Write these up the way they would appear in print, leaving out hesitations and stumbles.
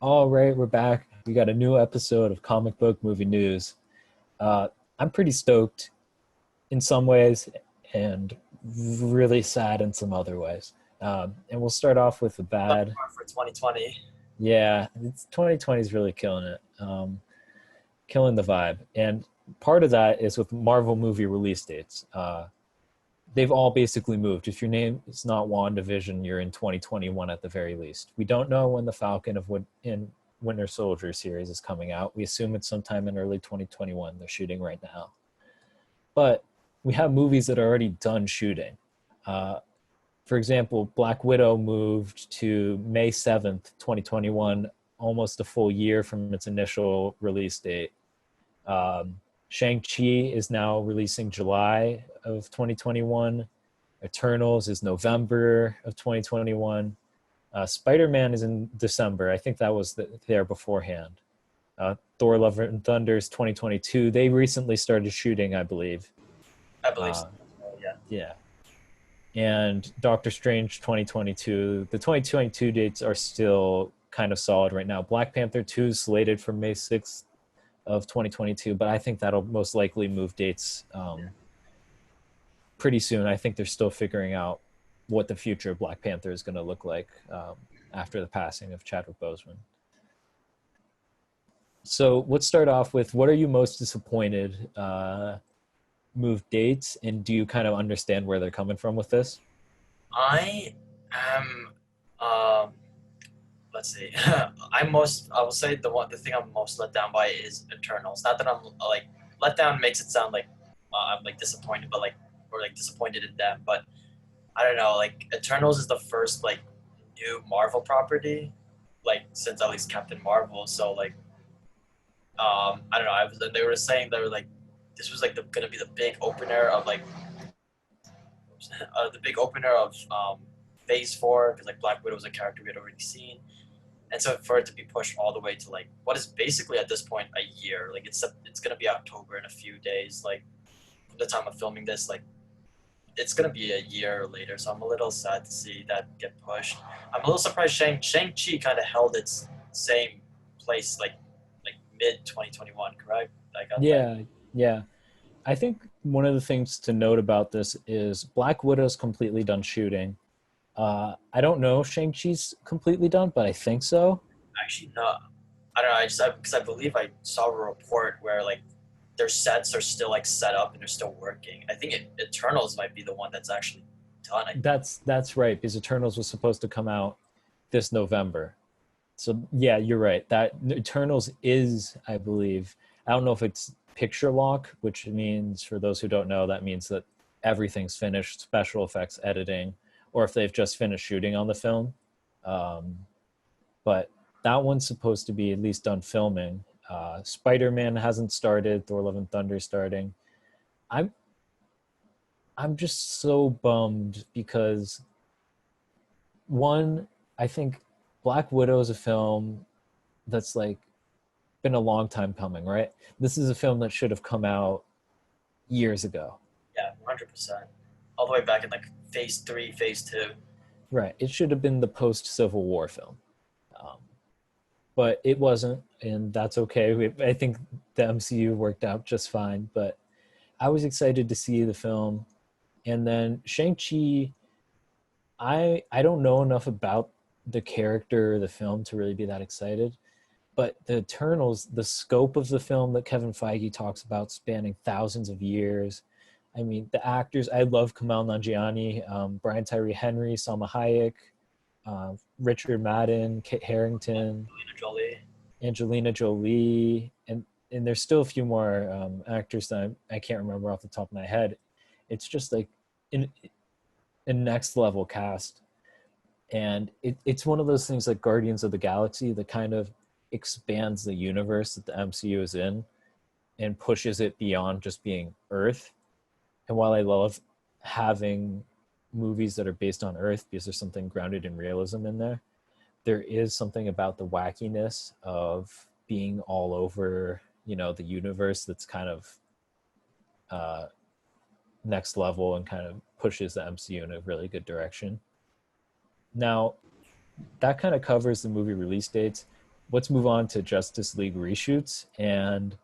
All right, we're back. We got a new episode of Comic Book Movie News. Uh, I'm pretty stoked in some ways and really sad in some other ways. And we'll start off with the bad. For 2020. Yeah, 2020 is really killing it, killing the vibe. And part of that is with Marvel movie release dates. They've all basically moved. If your name is not WandaVision, you're in 2021 at the very least. We don't know when the Falcon of in Winter Soldier series is coming out. We assume it's sometime in early 2021. They're shooting right now. But we have movies that are already done shooting. Uh, for example, Black Widow moved to May 7th, 2021, almost a full year from its initial release date. Shang-Chi is now releasing July of 2021. Eternals is November of 2021. Spider-Man is in December. I think that was there beforehand. Thor: Love and Thunder is 2022. They recently started shooting, I believe. I believe so. Uh, Yeah. yeah. And Doctor Strange 2022. The 2022 dates are still kind of solid right now. Black Panther 2 is slated for May 6th of 2022, but I think that'll most likely move dates pretty soon. I think they're still figuring out what the future of Black Panther is going to look like after the passing of Chadwick Boseman. So let's start off with what are you most disappointed move dates, and do you kind of understand where they're coming from with this? I am um let's see. I will say the thing I'm most let down by is Eternals. Not that I'm like let down makes it sound like I'm like disappointed, but like or like disappointed in them, but I don't know, like Eternals is the first like new Marvel property like since at least Captain Marvel, so like I don't know, they were saying they were like this was like gonna be the big opener of like the big opener of Phase Four because like Black Widow was a character we had already seen, and so for it to be pushed all the way to like what is basically at this point a year, like it's gonna be October in a few days, like from the time of filming this, like it's gonna be a year later. So I'm a little sad to see that get pushed. I'm a little surprised Shang-Chi kind of held its same place like mid 2021, correct? I got that. Yeah, yeah. I think one of the things to note about this is Black Widow's completely done shooting. I don't know if Shang-Chi's completely done, but I think so. Actually, no, I don't know. Because I believe I saw a report where like their sets are still like set up and they're still working. I think Eternals might be the one that's actually done. That's right, because Eternals was supposed to come out this November. So yeah, you're right. That Eternals is, I believe, I don't know if it's picture lock, which means for those who don't know, that means that everything's finished, special effects, editing, or if they've just finished shooting on the film. Um, but that one's supposed to be at least done filming. Spider-Man hasn't started. Thor: Love and Thunder starting. I'm I'm just so bummed because one, I think Black Widow is a film that's like been a long time coming, right? This is a film that should have come out years ago. Yeah, 100%. All the way back in like Phase Three, Phase Two. Right. It should have been the post Civil War film. Um, but it wasn't, and that's okay. I think the MCU worked out just fine, but I was excited to see the film. And then Shang-Chi, I don't know enough about the character or the film to really be that excited. But the Eternals, the scope of the film that Kevin Feige talks about spanning thousands of years. I mean, the actors, I love Kamal Nanjiani, Brian Tyree Henry, Salma Hayek, Richard Madden, Kit Harington, Angelina Jolie. Angelina Jolie, and there's still a few more actors that I can't remember off the top of my head. It's just like in a next level cast, and it's one of those things like Guardians of the Galaxy that kind of expands the universe that the MCU is in and pushes it beyond just being Earth. And while I love having movies that are based on Earth because there's something grounded in realism in there, there is something about the wackiness of being all over, the universe that's kind of uh, next level and kind of pushes the MCU in a really good direction. Now, that kind of covers the movie release dates. let's move on to Justice League reshoots. And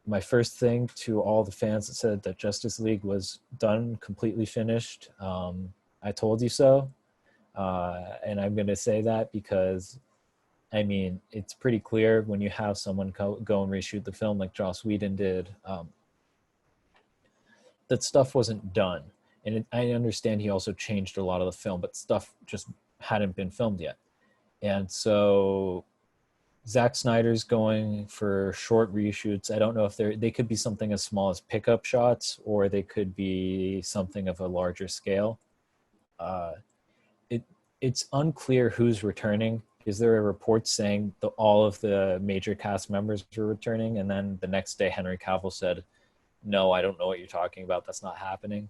my first thing to all the fans that said that Justice League was done, completely finished, I told you so. And I'm going to say that because, I mean, it's pretty clear when you have someone go and reshoot the film like Joss Whedon did, that stuff wasn't done. And I understand he also changed a lot of the film, but stuff just hadn't been filmed yet. And so Zack Snyder's going for short reshoots. I don't know if they could be something as small as pickup shots, or they could be something of a larger scale. It's unclear who's returning. Is there a report saying that all of the major cast members were returning, and then the next day Henry Cavill said, "No, I don't know what you're talking about. That's not happening."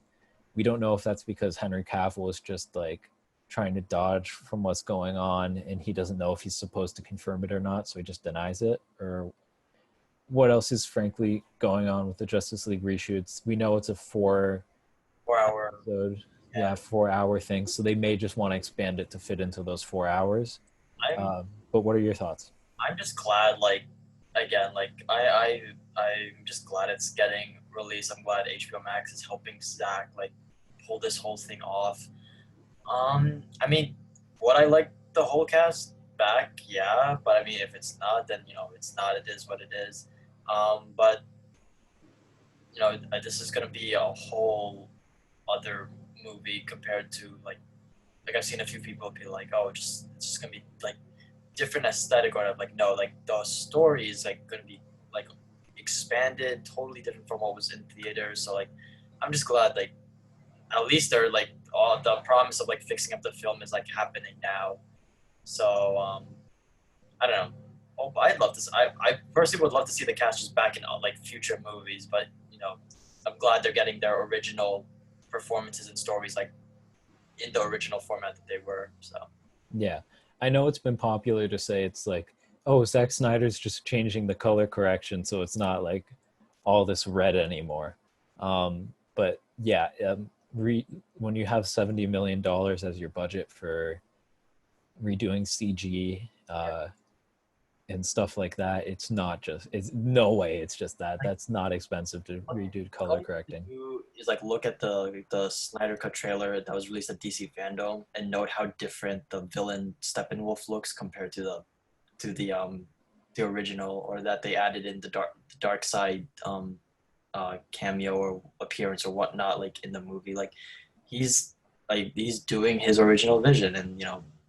We don't know if that's because Henry Cavill is just like trying to dodge from what's going on, and he doesn't know if he's supposed to confirm it or not, so he just denies it, or what else is frankly going on with the Justice League reshoots. We know it's a 4 hour episode, 4 hour thing, so they may just want to expand it to fit into those 4 hours. But what are your thoughts? I'm just glad, like, again, like I'm just glad it's getting released. I'm glad HBO Max is helping Zach like pull this whole thing off. I mean, would I like the whole cast back? Yeah, but I mean, if it's not, then it's not. It is what it is. But this is gonna be a whole other movie compared to like I've seen a few people be like, oh, it's just gonna be like different aesthetic, or like no, like the story is like gonna be like expanded, totally different from what was in theaters. So like, I'm just glad like at least they're like all the promise of like fixing up the film is like happening now. So I don't know. Oh, I'd love to. I personally would love to see the cast just back in like future movies, but I'm glad they're getting their original performances and stories like in the original format that they were. So Yeah, I know it's been popular to say it's like, oh, Zack Snyder's just changing the color correction so it's not like all this red anymore. But yeah, when you have $70 million as your budget for redoing CG and stuff like that, it's no way it's just that. That's not expensive to redo color correcting. Is like look at the Snyder Cut trailer that was released at DC Fandom and note how different the villain Steppenwolf looks compared to the original, or that they added in the dark side cameo or appearance or whatnot, like in the movie. Like he's doing his original vision, and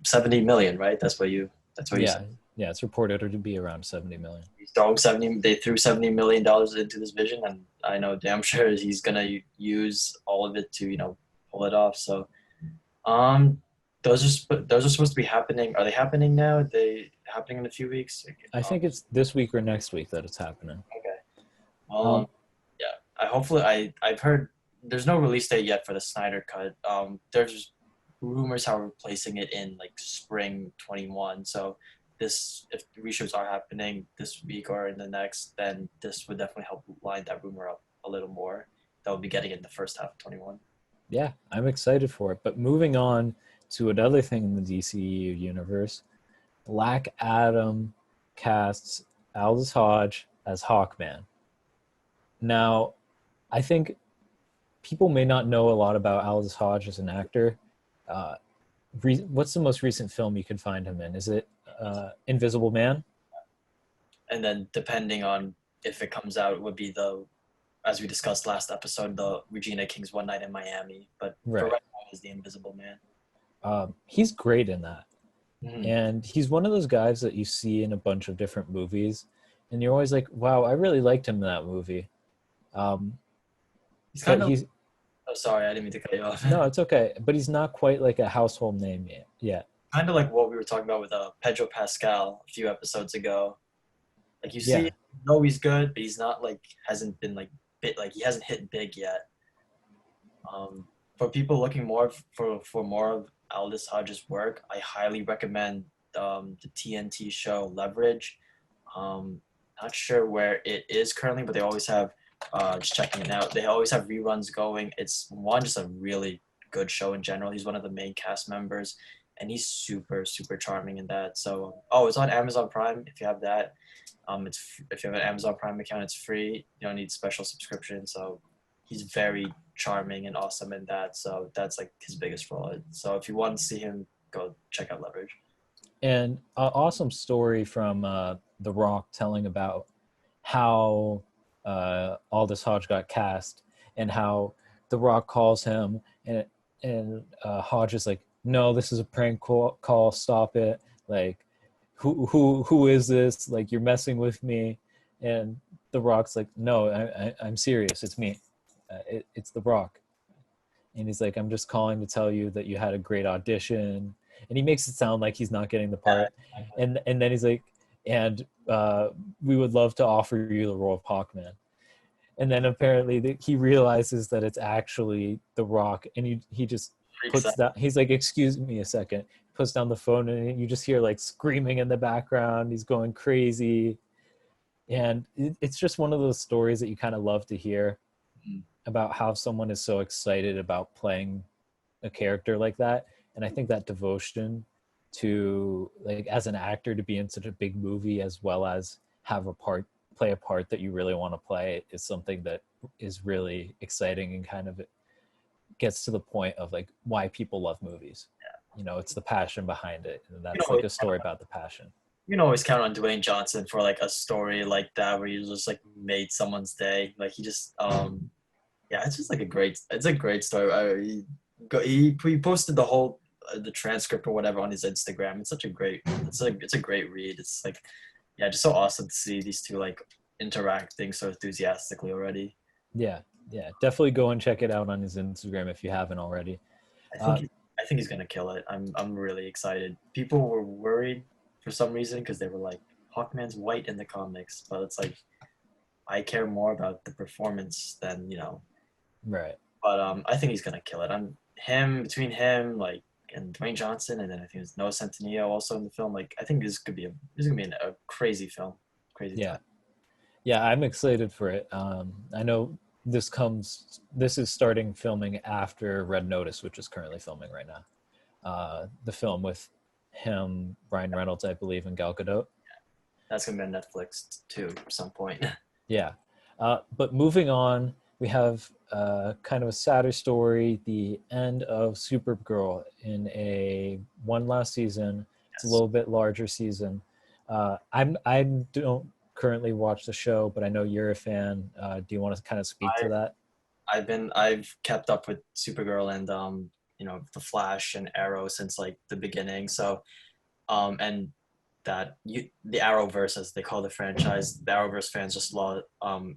70 million, right? That's what you said. Yeah, it's reported to be around 70 million. They threw $70 million into this vision, and I know damn sure he's gonna use all of it to pull it off. So those are supposed to be happening. Are they happening now? Are they happening in a few weeks? I think it's this week or next week that it's happening. Okay. Yeah. I've heard there's no release date yet for the Snyder Cut. There's rumors how we're placing it in like spring 21. So if reshoots are happening this week or in the next, then this would definitely help line that rumor up a little more. That will be getting it in the first half of 21. Yeah, I'm excited for it. But moving on to another thing in the DCEU universe, Black Adam casts Aldis Hodge as Hawkman. Now, I think people may not know a lot about Aldis Hodge as an actor. What's the most recent film you can find him in? Is it Invisible Man? And then depending on if it comes out, it would be as we discussed last episode, the Regina King's One Night in Miami. But right. For right now, is the Invisible Man. He's great in that. Mm-hmm. And he's one of those guys that you see in a bunch of different movies, and you're always like, wow, I really liked him in that movie. He's kind of... Oh, sorry, I didn't mean to cut you off. No, it's okay. But he's not quite like a household name yet. Kind of like what we were talking about with Pedro Pascal a few episodes ago. Like you see, he's good, but he's not like hasn't been like he hasn't hit big yet. For people looking more for more of Aldis Hodge's work, I highly recommend the TNT show Leverage. Not sure where it is currently, but they always have. Just checking it out. They always have reruns going. It's just a really good show in general. He's one of the main cast members, and he's super super charming in that. So oh, it's on Amazon Prime if you have that. If you have an Amazon Prime account, it's free. You don't need special subscription. So he's very charming and awesome in that. So that's like his biggest role. So if you want to see him, go check out Leverage. And an awesome story from The Rock telling about how Aldis Hodge got cast and how The Rock calls him and Hodge is like, no, this is a prank call, stop it. Like, who is this? Like, you're messing with me. And The Rock's like, no, I'm serious. It's me. It's The Rock. And he's like, I'm just calling to tell you that you had a great audition. And he makes it sound like he's not getting the part. And then he's like, and we would love to offer you the role of Hawkman. And then apparently he realizes that it's actually The Rock, and he just puts down. He's like, "Excuse me a second." Puts down the phone, and you just hear like screaming in the background. He's going crazy, and it's just one of those stories that you kind of love to hear about how someone is so excited about playing a character like that. And I think that devotion to, like, as an actor, to be in such a big movie as well as have play a part that you really want to play is something that is really exciting and kind of gets to the point of like why people love movies. You know, it's the passion behind it, and that's like a story about the passion. You can always count on Dwayne Johnson for like a story like that where you just like made someone's day. Like he just yeah, it's just like it's a great story. He posted the transcript or whatever on his Instagram. It's such a great it's a great read. It's like, yeah, just so awesome to see these two like interacting so enthusiastically already. Yeah, definitely go and check it out on his Instagram if you haven't already. I think he's gonna kill it. I'm really excited. People were worried for some reason because they were like, Hawkman's white in the comics, but it's like I care more about the performance than, you know. Right. But I think he's gonna kill it. Between him like and Dwayne Johnson, and then I think it's Noah Centineo also in the film. Like I think this is gonna be a crazy film. Crazy time. Yeah, I'm excited for it. I know this is starting filming after Red Notice, which is currently filming right now. The film with him, Ryan Reynolds, I believe, and Gal Gadot. That's gonna be on Netflix too at some point. Yeah. But moving on, we have kind of a sadder story, the end of Supergirl in one last season. It's a little bit larger season. I don't currently watch the show, but I know you're a fan. Do you want to kind of speak to that? I've kept up with Supergirl and you know, the Flash and Arrow since like the beginning. So and the Arrowverse, as they call the franchise, the Arrowverse fans just love.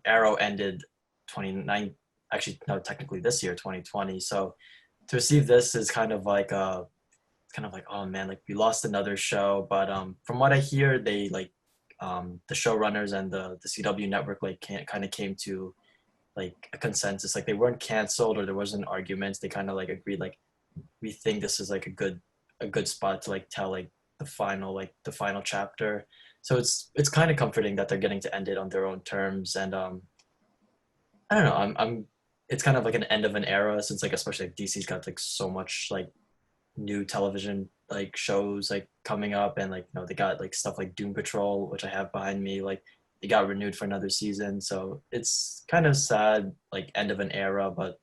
Arrow ended 29, actually no, technically this year, 2020. So to receive this is kind of like oh man, like we lost another show. But from what I hear, they like the showrunners and the CW network like kind of came to like a consensus. Like they weren't canceled or there wasn't arguments. They kind of like agreed like we think this is like a good spot to like tell like the final chapter. So it's kind of comforting that they're getting to end it on their own terms. And I don't know, I'm it's kind of like an end of an era since like especially like DC's got like so much like new television like shows like coming up, and like, you know, they got like stuff like Doom Patrol, which I have behind me, like it got renewed for another season. So it's kind of sad, like end of an era, but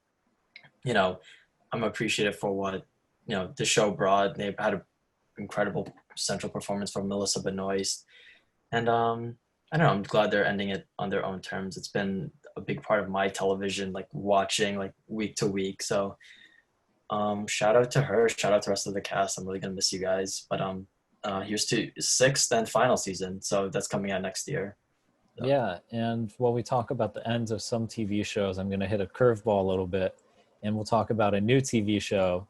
you know, I'm appreciative for what, you know, the show brought. They've had an incredible central performance from Melissa Benoist, and I don't know, I'm glad they're ending it on their own terms. It's been a big part of my television, like watching like week to week. So shout out to her, shout out to the rest of the cast. I'm really gonna miss you guys. But here's to sixth and final season, so that's coming out next year. So. Yeah, and while we talk about the ends of some TV shows, I'm gonna hit a curveball a little bit, and we'll talk about a new TV show.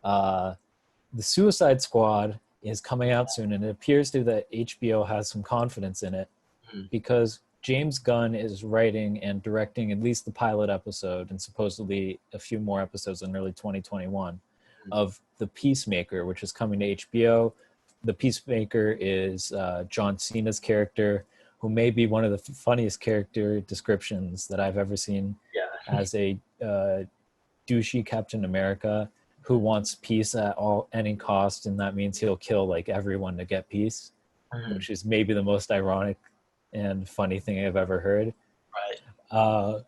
The Suicide Squad is coming out soon, and it appears to that HBO has some confidence in it because James Gunn is writing and directing at least the pilot episode and supposedly a few more episodes in early 2021 of The Peacemaker, which is coming to HBO. The Peacemaker is John Cena's character, who may be one of the funniest character descriptions that I've ever seen, as a douchey Captain America who wants peace at any cost, and that means he'll kill like everyone to get peace, Mhm. which is maybe the most ironic and funny thing I've ever heard. Right.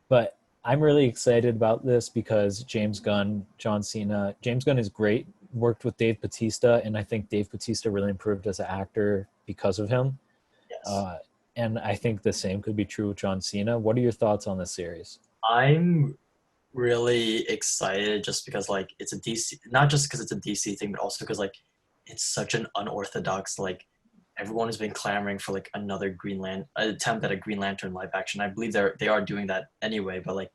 But I'm really excited about this because James Gunn, John Cena, James Gunn is great. Worked with Dave Bautista, and I think Dave Bautista really improved as an actor because of him. Yes. Uh, and I think the same could be true with John Cena. What are your thoughts on this series? I'm really excited just because like it's a DC, not just because it's a DC thing, but also because like it's such an unorthodox like everyone has been clamoring for like another attempt at a Green Lantern live action. I believe they are doing that anyway, but like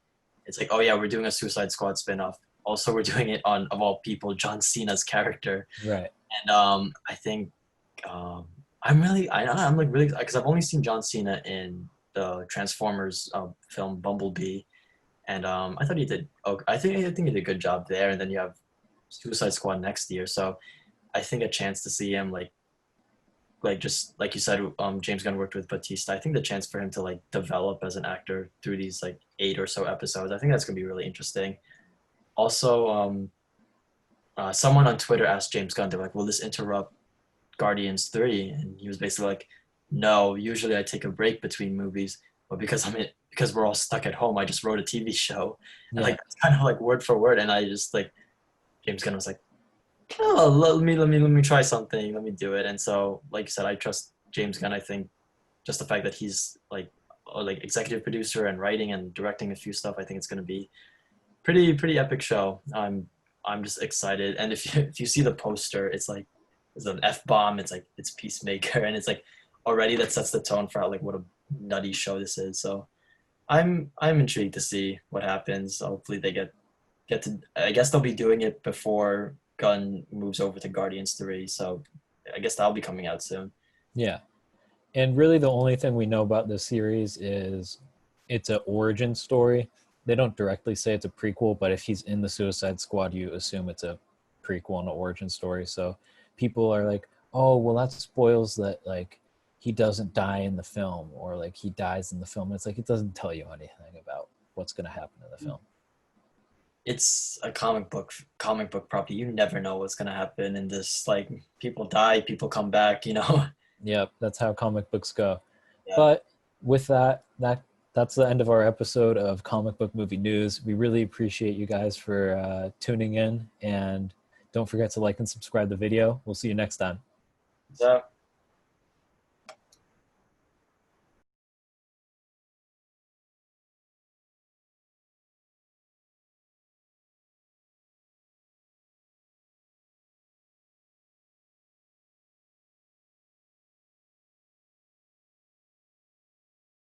it's like, oh yeah, we're doing a Suicide Squad spinoff. Also, we're doing it on, of all people, John Cena's character. Right. And I think um, I'm like really, because I've only seen John Cena in the Transformers film Bumblebee, and I thought he did. Oh, I think he did a good job there. And then you have Suicide Squad next year, so I think a chance to see him like just like you said, James Gunn worked with Batista. I think the chance for him to like develop as an actor through these like 8 or so episodes, I think that's gonna be really interesting. Also, someone on Twitter asked James Gunn, they're like, "Will this interrupt Guardians 3?" And he was basically like, "No, usually I take a break between movies, but because we're all stuck at home, I just wrote a TV show." And Yeah. like that's kind of like word for word. And I just like James Gunn was like, "Oh, let me try something, let me do it." And so, like you said, I trust James Gunn. I think just the fact that he's like executive producer and writing and directing a few stuff, I think it's going to be pretty epic show. I'm just excited. And if you see the poster, it's like it's an F bomb. It's like it's Peacemaker, and it's like already that sets the tone for like what a nutty show this is. So I'm intrigued to see what happens. Hopefully they get to. I guess they'll be doing it before Gunn moves over to Guardians 3. So I guess that'll be coming out soon. Yeah. And really, the only thing we know about this series is it's an origin story. They don't directly say it's a prequel, but if he's in the Suicide Squad, you assume it's a prequel and an origin story. So people are like, "Oh, well, that spoils that like he doesn't die in the film, or like he dies in the film." It's like it doesn't tell you anything about what's going to happen in the film. It's a comic book property. You never know what's gonna happen in this. Like people die, people come back. You know. Yep, that's how comic books go. Yeah. But with that's the end of our episode of Comic Book Movie News. We really appreciate you guys for tuning in, and don't forget to like and subscribe the video. We'll see you next time. So